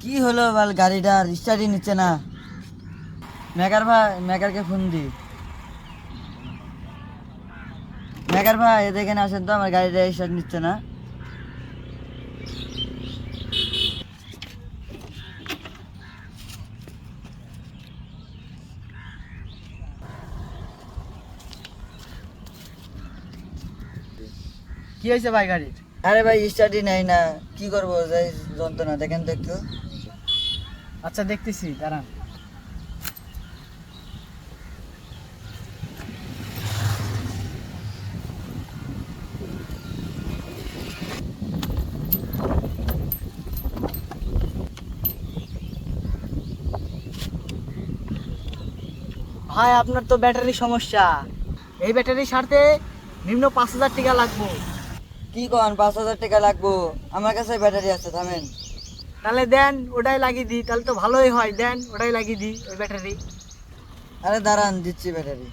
কি হলো বল, গাড়িটা স্টার্টই নিচ্ছে না। মেকারকে ফোন দি। মেকার ভাই, এখানে আসেন তো, আমার গাড়িটা স্টার্ট নিচ্ছে না। কি হয়েছে ভাই গাড়ির? আরে ভাই, স্টার্টই নেই না, কি করবো, যাই যন্ত্রণা, দেখেন তো একটু। আচ্ছা দেখতেছি, দাঁড়ান। ভাই আপনার তো ব্যাটারি সমস্যা। এই ব্যাটারি সারতে নিম্ন 5,000 টাকা লাগবে। কি কন, 5,000 টাকা লাগবো? আমার কাছে ব্যাটারি আছে, থামেন। তাহলে দেন, ওটাই লাগিয়ে দিই, তাহলে তো ভালোই হয়। দেন ওটাই লাগিয়ে দিই, ওই ব্যাটারি। আরে দাঁড়ান, দিচ্ছি ব্যাটারি।